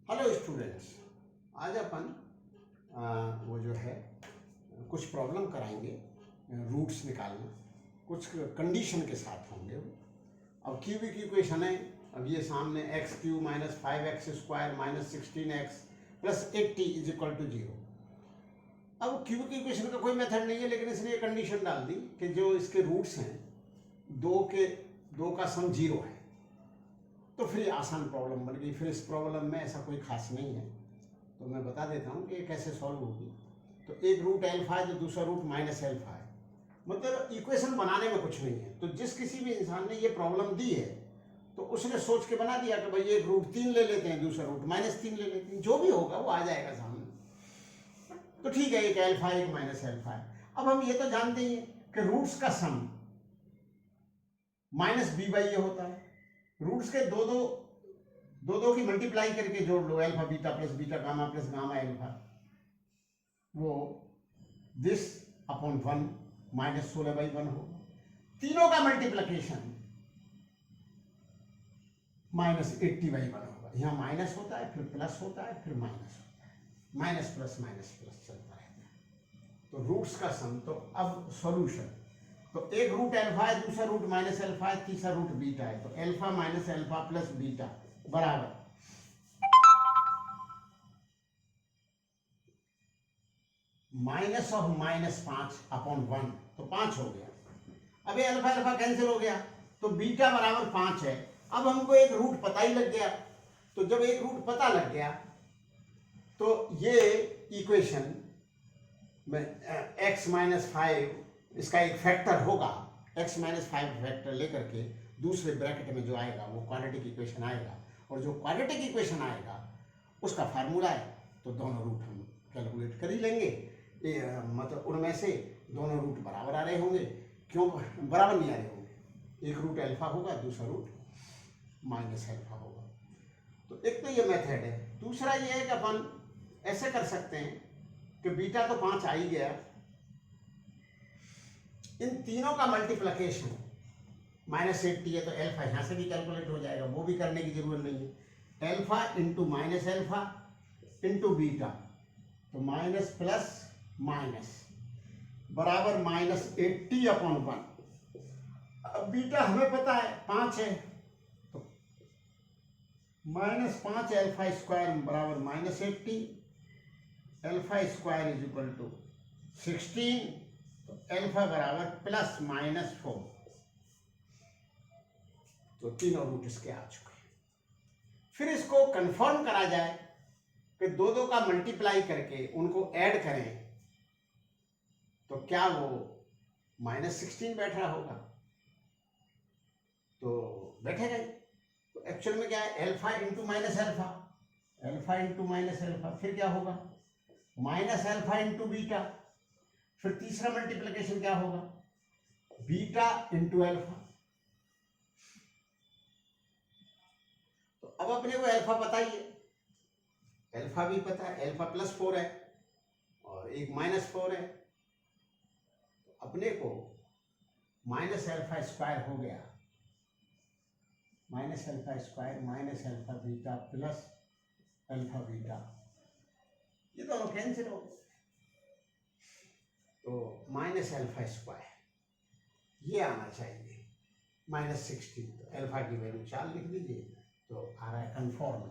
Hello students, आज अपन वो जो है कुछ प्रॉब्लम कराएंगे, रूट्स निकालना कुछ कंडीशन के साथ होंगे वो। अब क्यूबिक इक्वेशन है, अब ये सामने x cube minus 5x square minus 16x plus 80 is equal to 0। अब क्यूबिक इक्वेशन का कोई मेथड नहीं है, लेकिन इसने ये कंडीशन डाल दी कि जो इसके रूट्स हैं दो का सम 0 है, तो फिर आसान प्रॉब्लम बन गई। फिर इस प्रॉब्लम में ऐसा कोई खास नहीं है, तो मैं बता देता हूँ कि कैसे सॉल्व होगी। तो एक रूट एल्फा है तो दूसरा रूट माइनस एल्फा है, मतलब इक्वेशन बनाने में कुछ नहीं है। तो जिस किसी भी इंसान ने ये प्रॉब्लम दी है तो उसने सोच के बना दिया कि भाई एक रूट 3 ले लेते हैं, दूसरा रूट -3 ले लेते हैं, जो भी होगा वो आ जाएगा सामने। तो ठीक है, एक एल्फा एक माइनस एल्फा है। अब हम ये तो जानते ही हैं कि रूट्स का सम -b/a होता है। रूट्स के दो की मल्टीप्लाई करके जोड़ लो, alpha beta plus beta gamma plus gamma alpha, वो दिस अपॉन 1 -16/1 होगा। तीनों का मल्टीप्लिकेशन -80/1 होगा। यहाँ माइनस होता है, फिर प्लस होता है, फिर माइनस होता है, माइनस प्लस चलता रहता है। तो रूट्स का सम, तो अब सॉल्यूशन, तो एक रूट एल्फा है, दूसरा रूट माइनस एल्फा है, तीसरा रूट बीटा है। तो alpha minus alpha plus beta बराबर -5/1, तो 5 हो गया। अब ये अल्फा अल्फा कैंसिल हो गया, तो बीटा बराबर 5 है। अब हमको एक रूट पता ही लग गया, तो जब एक रूट पता लग गया तो ये इक्वेशन में x-5 इसका एक फैक्टर होगा, x-5 फैक्टर लेकर के दूसरे ब्रैकेट में जो आएगा वो क्वाड्रेटिक इक्वेशन आएगा, और जो क्वाड्रेटिक इक्वेशन आएगा उसका फार्मूला है। तो दोनों रूट हम कैलकुलेट कर ही लेंगे, मतलब उनमें से दोनों रूट बराबर आ रहे होंगे। क्यों बराबर नहीं आ रहे होंगे? एक रूट एल्फा होगा, दूसरा रूट माइनस एल्फा होगा। तो एक तो ये मेथड है। दूसरा ये है कि अपन ऐसे कर सकते हैं कि बीटा तो 5 आ ही गया, इन तीनों का मल्टीप्लिकेशन -80 है, तो एल्फा यहाँ से भी कैलकुलेट हो जाएगा, वो भी करने की जरूरत नहीं है। Alpha into minus alpha into beta, तो माइनस प्लस माइनस बराबर -80/1। अब बीटा हमें पता है 5 है, तो -5 एल्फा स्क्वायर बराबर -80, alpha square is equal to 16, तो एल्फा बराबर +-4। तो तीनों रूट इसके आ चुके हैं। फिर इसको कंफर्म करा जाए कि दो का मल्टीप्लाई करके उनको ऐड करें, तो क्या वो -16 बैठ रहा होगा? तो बैठेगा ही। तो एक्चुअल में क्या है, alpha into minus alpha, alpha into minus alpha, फिर क्या होगा माइनस एल्फा इंटू बीटा, फिर तीसरा मल्टीप्लिकेशन क्या होगा बीटा इंटू एल्फा। तो अब अपने को एल्फा पता ही है, एल्फा भी पता है, एल्फा +4 है और एक -4 है। तो अपने को माइनस एल्फा स्क्वायर हो गया, minus alpha square minus alpha beta plus alpha beta, ये दोनों कैंसिल हो गए। तो माइनस एल्फा स्क्वायर ये आना चाहिए -16, तो एल्फा की वैल्यू 4 लिख दीजिए, तो आ रहा है कन्फर्म।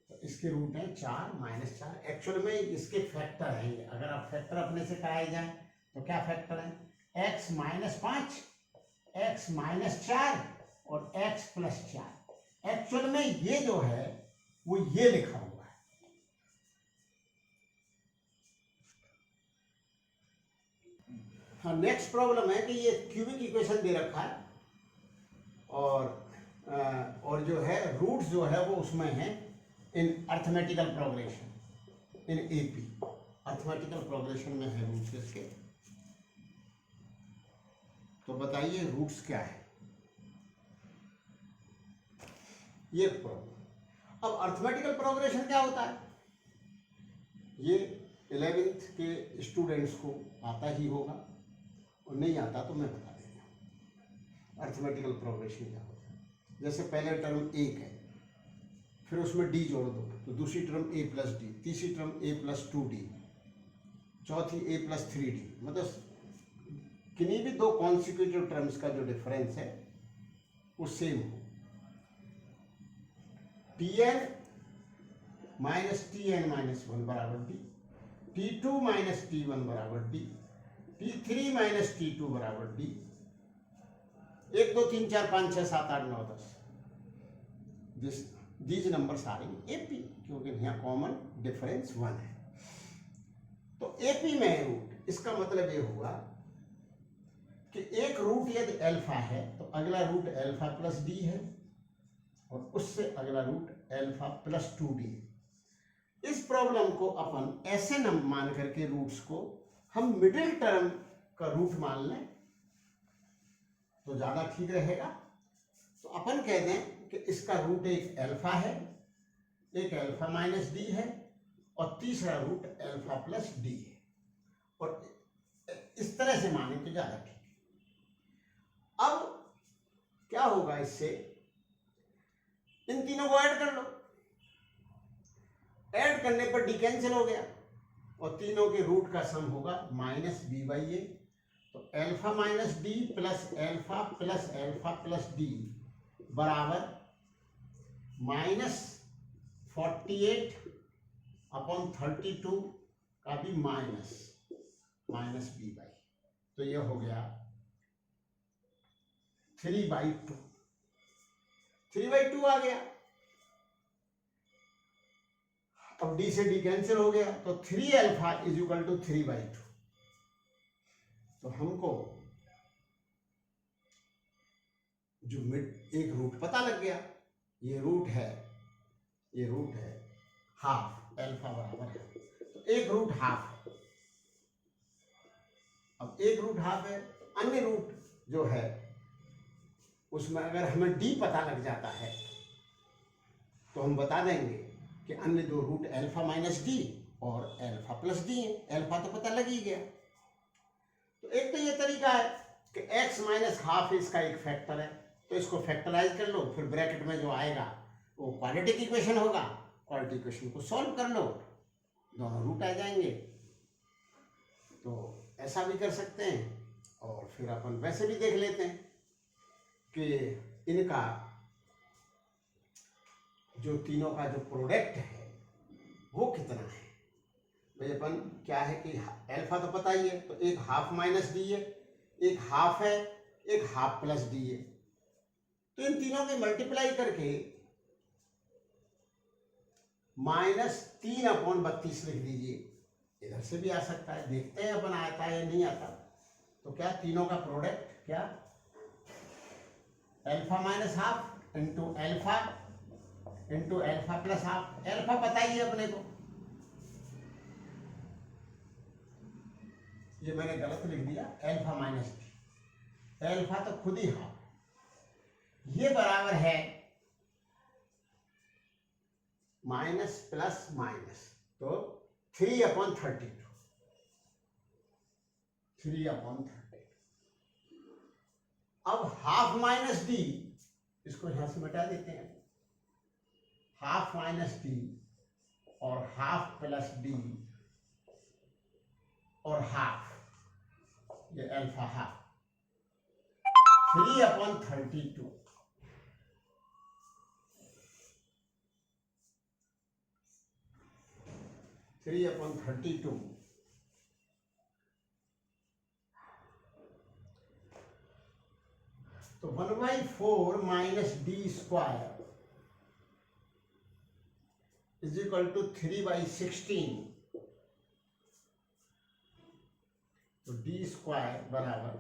तो इसके रूट हैं 4 -4। एक्चुअल में इसके फैक्टर हैं, अगर आप फैक्टर अपने से कराए जाए तो क्या फैक्टर है, x -5 x -4 और x + 4। एक्चुअल में ये जो है वो ये लिखा हुआ है। हाँ, नेक्स्ट प्रॉब्लम है कि ये क्यूबिक इक्वेशन दे रखा है और जो है रूट्स जो है वो उसमें है in arithmetical progression, in AP arithmetical progression में है रूट्स इसके। तो बताइए रूट्स क्या है, ये प्रॉब्लम। अब अर्थमेटिकल प्रोग्रेशन क्या होता है, ये 11th के स्टूडेंट्स को आता ही होगा, और नहीं आता तो मैं बता देता हूँ अर्थमेटिकल प्रोग्रेशन क्या होता है। जैसे पहले टर्म 1 है, फिर उसमें डी जोड़ दो तो दूसरी टर्म ए प्लस डी, तीसरी टर्म ए प्लस 2d, चौथी ए प्लस 3d। मतलब किन्हीं भी दो कॉन्सिक्यूटिव टर्म्स का जो डिफरेंस है वो सेम हो। Tn माइनस Tn माइनस 1 बराबर डी, T2 माइनस T1 बराबर डी, T3 माइनस T2 बराबर D. 1 2 3 4 5 6 7 8 9 10 these numbers are in AP, क्योंकि यहाँ कॉमन डिफरेंस 1 है। तो AP में रूट, इसका मतलब ये हुआ कि एक रूट यदि अल्फा है तो अगला रूट अल्फा प्लस डी है और उससे अगला रूट अल्फा प्लस 2d है। इस प्रॉब्लम को अपन ऐसे न मान करके रूट्स को हम मिडिल टर्म का रूट मान लें तो ज्यादा ठीक रहेगा। तो अपन कह दें कि इसका रूट एक अल्फा है, एक अल्फा माइनस डी है और तीसरा रूट अल्फा प्लस डी है, और इस तरह से माने तो ज्यादा ठीक है। अब क्या होगा, इससे इन तीनों को ऐड कर लो। ऐड करने पर डी कैंसिल हो गया और तीनों के रूट का सम होगा माइनस बी बाई ए। तो alpha minus D plus alpha plus D बराबर माइनस 48 अपॉन 32 का भी माइनस बी बाई। तो यह हो गया 3/2। 3/2 आ गया। अब डी से डी कैंसिल हो गया तो 3 अल्फा इज इक्वल टू 3/2। तो हमको जो एक रूट पता लग गया, ये रूट है हाफ, अल्फा बराबर है तो एक रूट हाफ है। अब एक रूट हाफ है, अन्य रूट जो है उसमें अगर हमें डी पता लग जाता है तो हम बता देंगे कि अन्य दो रूट अल्फा माइनस डी और अल्फा प्लस डी है। अल्फा तो पता लग ही गया। तो एक तो ये तरीका है कि x माइनस हाफ इसका एक फैक्टर है, तो इसको फैक्टराइज कर लो, फिर ब्रैकेट में जो आएगा वो क्वाड्रेटिक इक्वेशन होगा। क्वाड्रेटिक इक्वेशन को सॉल्व कर लो, दोनों रूट आ जाएंगे। तो ऐसा भी कर सकते हैं, और फिर अपन वैसे भी देख लेते हैं कि इनका जो तीनों का जो प्रोडक्ट है वो कितना है। भाई अपन क्या है कि अल्फा तो पता ही है, तो एक हाफ माइनस डी है, एक हाफ है, एक हाफ प्लस डी है। तो इन तीनों के मल्टीप्लाई करके -3/32 लिख दीजिए। इधर से भी आ सकता है, देखते हैं अपन आता है या नहीं आता। तो क्या तीनों का प्रोडक्ट क्या, alpha minus half into alpha plus half. Alpha पता ही है अपने को, ये मैंने गलत लिख दिया, अल्फा माइनस डी, अल्फा तो खुद ही हाफ, ये बराबर है माइनस प्लस माइनस, तो 3/32। 3/32। अब हाफ माइनस डी, इसको यहां से मिटा देते हैं। हाफ माइनस डी और हाफ प्लस डी और हाफ, ये अल्फा हाफ, 3/32। 3/32 तो 1/4 minus D square is equal to 3/16। तो डी स्क्वायर बराबर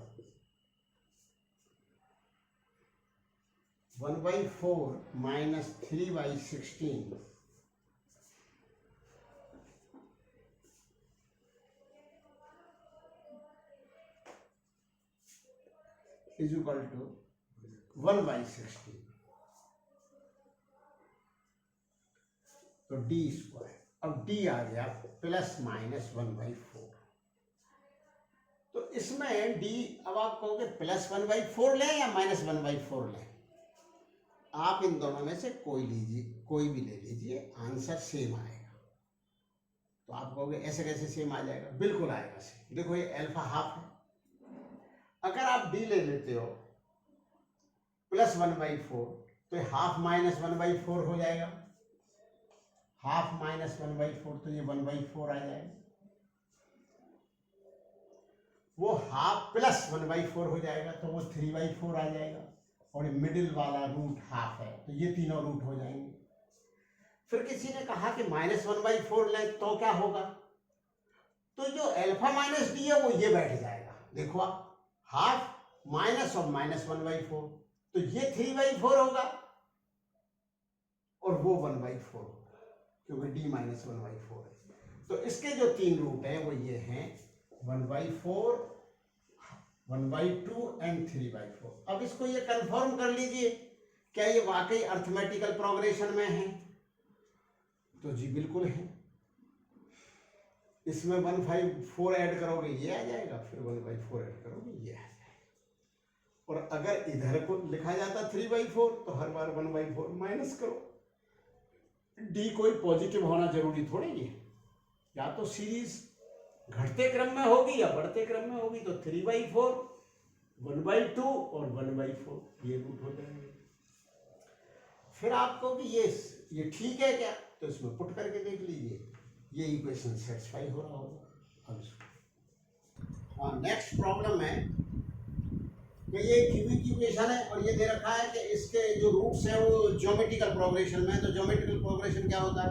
1/4 माइनस 3/16 इज इक्वल टू 1/16। तो डी स्क्वायर, अब डी आ गया प्लस माइनस 1/4। तो इसमें डी, अब आप कहोगे प्लस 1/4 लें या माइनस 1/4 लें। आप इन दोनों में से कोई भी ले लीजिए, आंसर सेम आएगा। तो आप कहोगे ऐसे कैसे सेम आ जाएगा? बिल्कुल आएगा सेम। देखो ये अल्फा हाफ है, अगर आप डी ले लेते हो प्लस 1/4 तो हाफ माइनस 1/4 हो जाएगा, हाफ माइनस 1/4 तो ये 1/4 आ जाएगा। वो हाफ प्लस 1/4 हो जाएगा तो वो 3/4 आ जाएगा, और मिडिल वाला रूट हाफ है तो ये तीनों रूट हो जाएंगे। फिर किसी ने कहा कि माइनस 1/4 लें तो क्या होगा? तो जो अल्फा माइनस डी है वो ये बैठ जाएगा। देखो आप, हाफ माइनस और माइनस 1/4 तो ये 3/4 होगा और वो 1/4 होगा, क्योंकि डी माइनस 1/4 है। तो इसके जो तीन रूट हैं वो ये हैं 1/4, 1/2 एंड 3/4। अब इसको ये कंफर्म कर लीजिए, क्या ये वाकई अर्थमेटिकल प्रोग्रेशन में है? तो जी बिल्कुल है। इसमें 1/4 ऐड करोगे ये आ जाएगा, फिर 1/4 ऐड करोगे ये आ जाएगा। और अगर इधर को लिखा जाता 3/4 तो हर बार 1/4 माइनस करो। डी कोई पॉजिटिव होना जरूरी थोड़ी है, या तो सीरीज घटते क्रम में होगी या बढ़ते क्रम में होगी। तो 3/4, 1/2 और 1/4 ये रूट हो जाएंगे। फिर आपको कि ये ठीक है क्या, तो इसमें पुट करके देख लीजिए, ये इक्वेशन सेटिस्फाई हो रहा होगा। अब इसको नेक्स्ट प्रॉब्लम है कि ये क्यूबिक इक्वेशन है और ये दे रखा है कि इसके जो रूट्स हैं वो ज्योमेट्रिकल प्रोग्रेशन में। तो ज्योमेट्रिकल प्रोग्रेशन क्या होता है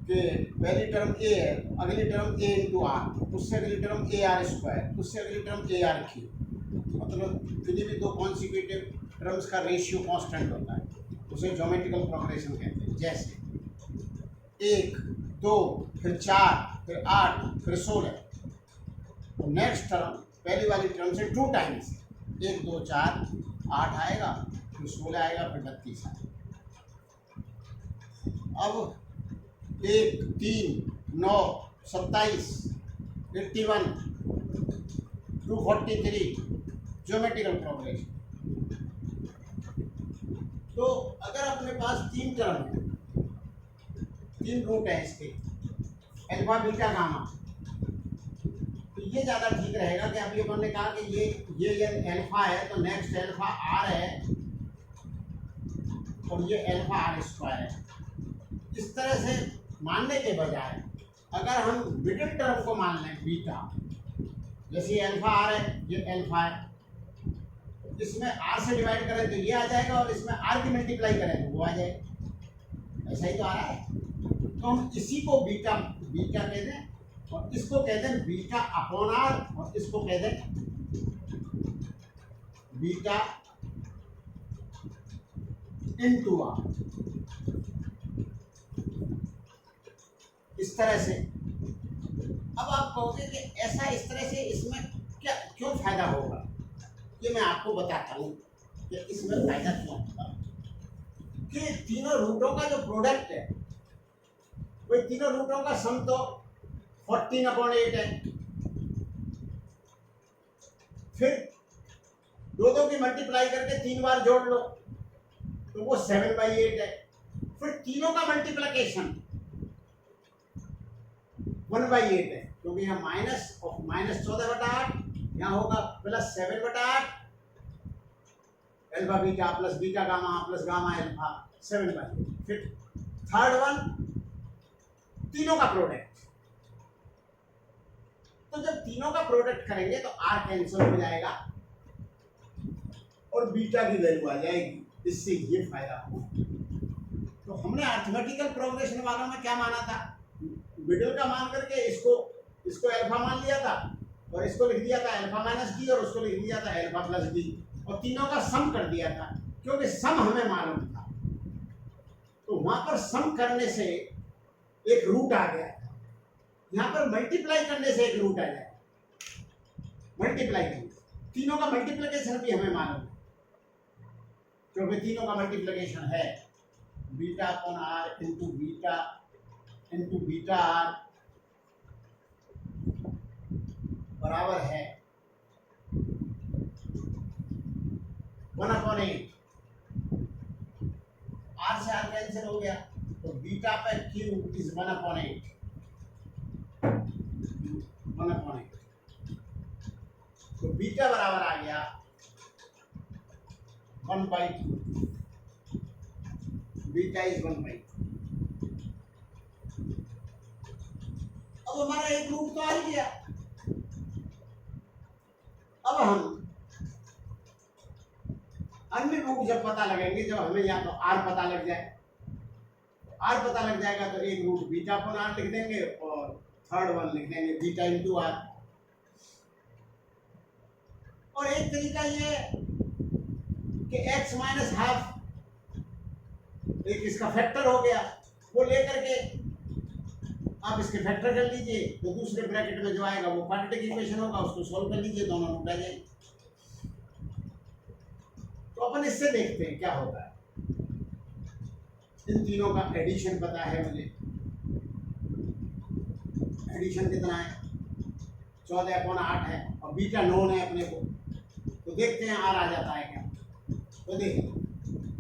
कि पहली टर्म ए है, अगली टर्म ए इंटू आर, उससे अगली टर्म ए आर स्क्वायर, उससे अगली टर्म ए आर क्यूब। मतलब किसी भी दो कॉन्सिक्यूटिव टर्म्स का रेशियो कांस्टेंट होता है, उसे ज्योमेट्रिकल प्रोग्रेशन कहते हैं। जैसे 1, 2, फिर 4, फिर 8, फिर 16। तो नेक्स्ट टर्म पहली वाली टर्म से 2 टाइम्स 1, 2, 4, 8 आएगा, फिर 16 आएगा, फिर 32 आएगा। अब 1, 3, 9, 27, 81, 243 ज्योमेट्रिकल प्रोग्रेशन। तो अगर अपने पास 3 टर्म है, 3 रूट है इसके, अल्फा बीटा गामा, तो ये ज़्यादा ठीक रहेगा कि अभी अपन ने कहा कि ये अल्फा है तो नेक्स्ट अल्फा आर है और ये अल्फा आर स्क्वायर है। इस तरह से मानने के बजाय अगर हम मिडिल टर्म को मान लें बीटा, जैसे अल्फा आर है, ये अल्फा है, इसमें आर से डिवाइड करें तो ये आ जाएगा और इसमें आर की मल्टीप्लाई करें तो वो आ जाएगा। ऐसा ही तो आ रहा है। तो हम इसी को बीटा कहते हैं और इसको कहते हैं बीटा अपॉन आर, और इसको कहते हैं बीटा इनटू आर। इस तरह से अब आप कहोगे कि ऐसा इस तरह से इसमें क्या क्यों फायदा होगा, ये मैं आपको बताता हूँ कि इसमें फायदा क्यों होगा। कि तीनों रूटों का जो प्रोडक्ट है, वही तीनों रूटों का सम तो 14/8 है। फिर 2 की मल्टीप्लाई करके 3 बार जोड़ लो तो वो 7/8 है। फिर तीनों का मल्टीप्लिकेशन 1/8 है, क्योंकि यहाँ -14/8, यहाँ होगा +7/8, alpha beta plus beta gamma plus gamma alpha 7/8। फिर थर्ड वन तीनों का प्रोडक्ट। तो जब तीनों का प्रोडक्ट करेंगे तो आर कैंसिल हो जाएगा और बीटा की वैल्यू आ जाएगी। इससे ये फायदा होगा। तो हमने अर्थमेटिकल प्रोग्रेशन वालों में क्या माना था, मिडिल का मान करके इसको अल्फा मान लिया था और इसको लिख दिया था अल्फा माइनस डी और उसको लिख दिया था अल्फा प्लस डी, और तीनों का सम कर दिया था क्योंकि सम हमें मालूम था। तो वहां पर सम करने से एक रूट आ गया, यहाँ पर मल्टीप्लाई करने से एक रूट आ जाए। मल्टीप्लाई करने तीनों का मल्टीप्लिकेशन भी हमें मालूम है, क्योंकि तीनों का मल्टीप्लिकेशन है beta upon R into beta R बराबर है 1/8 आर से आर कैंसिल हो गया, तो बीटा पे क्यू इज 1/8, 1/8। तो बीटा बराबर आ गया 1/2, बीटा इज 1/2। अब हमारा एक रूट तो आ ही गया। अब हम अन्य रूट जब पता लगेंगे, जब हमें या तो आर पता लग जाए, तो आर पता लग जाएगा तो एक रूट बीटा अपन आर लिख देंगे और थर्ड वन लिख देंगे बीटा इंटू आर। और एक तरीका ये कि x माइनस हाफ, एक इसका फैक्टर हो गया, वो लेकर के आप इसके फैक्टर कर लीजिए, तो दूसरे ब्रैकेट में जो आएगा वो क्वाड्रेटिक इक्वेशन होगा, उसको सॉल्व कर लीजिए, दोनों रूट आ जाएंगे। तो अपन इससे देखते हैं क्या होता है। इन तीनों का एडिशन पता है मुझे, एडिशन कितना है 14/8 है, और बीटा नोन है अपने को, तो देखते हैं आर आ जाता है क्या। तो देखिए,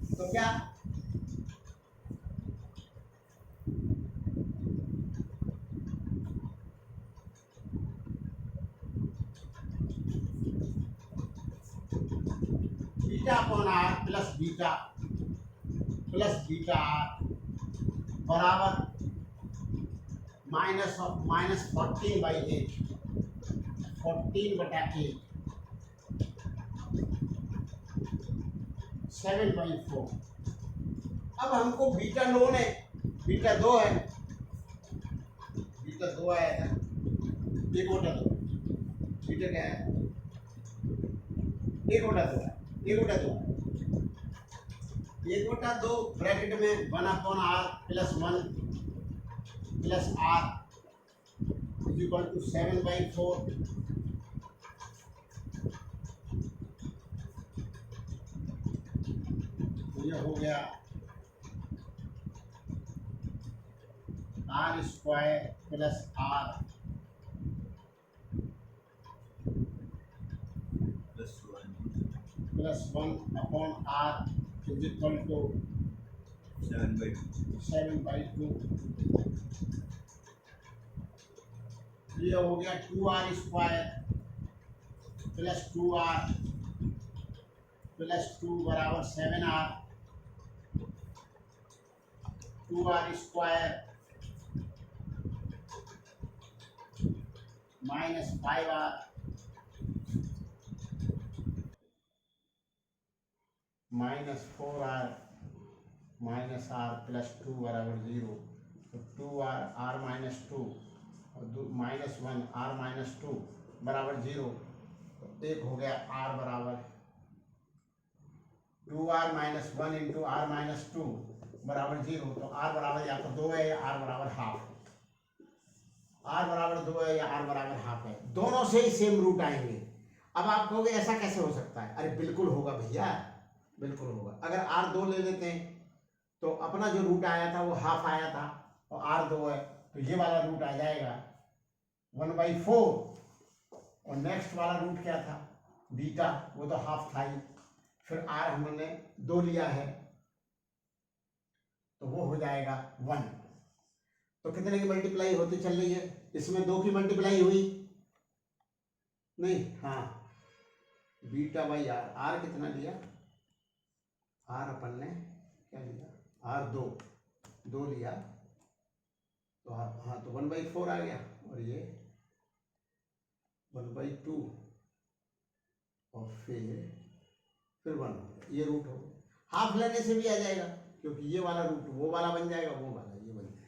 तो क्या beta upon R plus beta R बराबर -14/8, 14/8, 7/4। अब हमको बीटा नोन है, बीटा 2 है, बीटा 2 आया था, 1/2, बीटा क्या है 1/2 है, 1/2 है, 1/2 ब्रैकेट में 1/r plus 1 plus r is equal to 7/4। तो ये हो गया r square plus r plus 1 upon r is equal to 7/2। ये हो गया 2r square plus 2r plus 2 बराबर 7r, 2r square minus 5r minus 4r minus r plus 2 बराबर 0। तो 2r r माइनस 2 और माइनस 1 r माइनस 2 बराबर 0। तो एक हो गया r बराबर 2r minus 1 into r minus 2 बराबर 0। तो r बराबर या तो 2 है या r बराबर हाफ, r बराबर 2 है या r बराबर हाफ है, दोनों से ही सेम रूट आएंगे। अब आप कहोगे ऐसा कैसे हो सकता है? अरे बिल्कुल होगा भैया, बिल्कुल होगा। अगर r 2 ले लेते हैं तो अपना जो रूट आया था वो हाफ आया था, और r 2 है तो ये वाला रूट आ जाएगा 1/4, और नेक्स्ट वाला रूट क्या था बीटा, वो तो हाफ था ही, फिर r हमने 2 लिया है तो वो हो जाएगा 1। तो कितने की मल्टीप्लाई होती चल रही है? इसमें 2 की मल्टीप्लाई हुई नहीं, हाँ, बीटा बाई आर, आर कितना लिया, आर अपन ने क्या लिया, आर 2 लिया, तो हाँ, तो 1/4 आ गया, और ये 1/2, और फिर 1 हो गया, ये रूट हो गया। हाफ लेने से भी आ जाएगा, क्योंकि ये वाला रूट वो वाला बन जाएगा, वो वाला ये बन जाएगा।